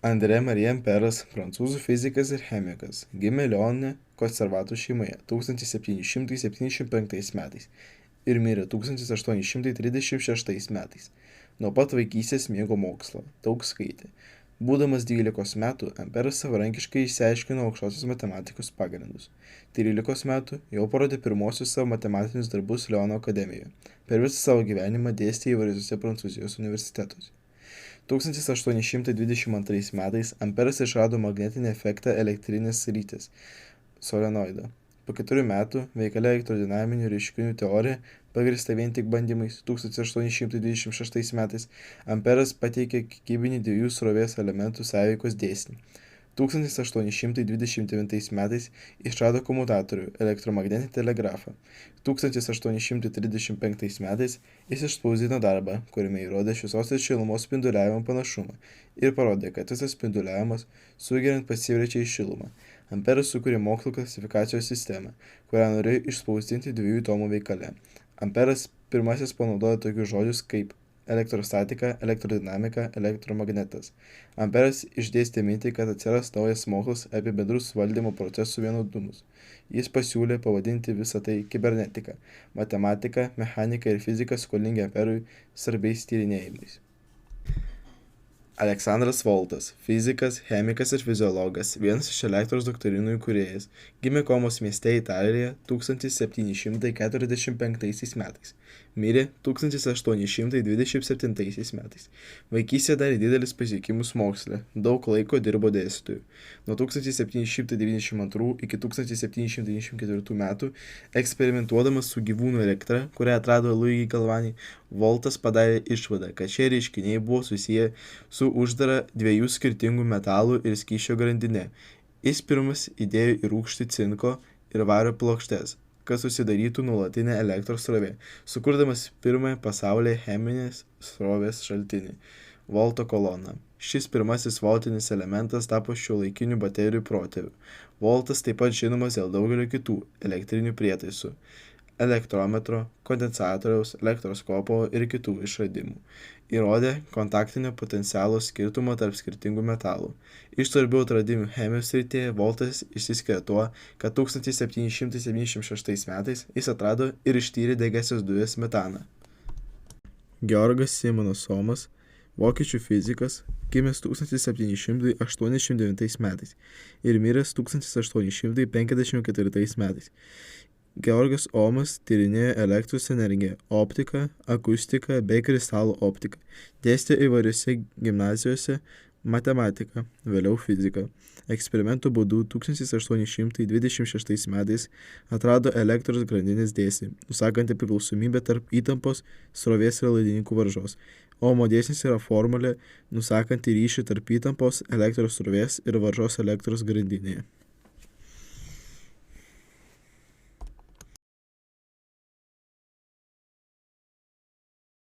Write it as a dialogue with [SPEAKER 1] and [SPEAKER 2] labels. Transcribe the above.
[SPEAKER 1] André Marie Amperas, prancūzų fizikas ir chemikas, gimė Lione konservatų šeimoje 1775 metais ir mirė 1836 metais. Nuo pat vaikystės mėgo mokslą, daug skaitė. Būdamas 12 metų, Amperas savarankiškai išsiaiškino aukštosios matematikos pagrindus. 13 metų jau parodė pirmosius savo matematinius darbus Liono akademijoje. Per visą savo gyvenimą dėstė įvairiuose Prancūzijos universitetuose. 1822 metais Amperas išrado magnetinį efektą elektrinės sritys solenoido. Po 4 metų veikale elektrodinaminių reiškinių teorija, pagrįsta vien tik bandymais, 1826 metais Amperas pateikė kiekybinį dviejų srovės elementų sąveikos dėsnį. 1829 metais išrado komutatorių elektromagnetinį telegrafą. 1835 metais jis išspausdino darbą, kuriame įrodė šviesos ir šilumos spinduliavimo panašumą ir parodė, kad visas spinduliavimas sugeriant pasiveriečia į šilumą. Amperas sukūrė mokslo klasifikacijos sistemą, kurią norėjo išspausdinti dviejų tomų veikale. Amperas pirmasis panaudojo tokius žodžius kaip elektrostatika, elektrodinamika, elektromagnetas. Amperas išdėstė mintį, kad atsiras naujas mokslas apie bendrus valdymo procesų vienodumus. Jis pasiūlė pavadinti visą tai kibernetika, matematika, mechanika ir fizika skolingi Amperui svarbiais tyrinėjimais. Aleksandras Voltas, fizikas, chemikas ir fiziologas, vienas iš elektros doktrinų įkūrėjas, gimė Komos mieste Italijoje 1745 metais. Mirė 1827 metais. Vaikystėje darė didelis pasiekimus moksle, daug laiko dirbo dėstytoju. Nuo 1792 iki 1794 metų, eksperimentuodamas su gyvūnų elektra, kurią atrado Luigi Galvani, Voltas padarė išvadą, kad šie reiškiniai buvo susiję su uždara dviejų skirtingų metalų ir skysčio grandinė. Jis pirmas įdėjo į rūgštį cinko ir vario plokštes, kad susidarytų nuolatinė elektros srovė, sukurdamas pirmąją pasaulyje cheminės srovės šaltinį – Volto koloną. Šis pirmasis voltinis elementas tapo šiuolaikinių baterijų protėviu. Voltas taip pat žinomas dėl daugelio kitų elektrinių prietaisų – elektrometro, kondensatoriaus, elektroskopo ir kitų išradimų. Įrodė kontaktinio potencialo skirtumą tarp skirtingų metalų. Iš svarbių atradimų chemijos srityje Voltas išsiskiria tuo, kad 1776 metais jis atrado ir ištyrė degiąsias dujas metaną. Georgas Simonas Omas, vokiečių fizikas, gimęs 1789 metais ir miręs 1854 metais. Georgas Omas tyrinėjo elektros energiją, optiką, akustiką bei kristalų optiką. Dėstė įvairiose gimnazijose matematiką, vėliau fiziką. Eksperimentų būdu 1826 metais atrado elektros grandinės dėsnį, nusakantį priklausomybę tarp įtampos, srovės ir laidininkų varžos. Omo dėsnis yra formulė, nusakanti ryšį tarp įtampos, elektros srovės ir varžos elektros grandinėje.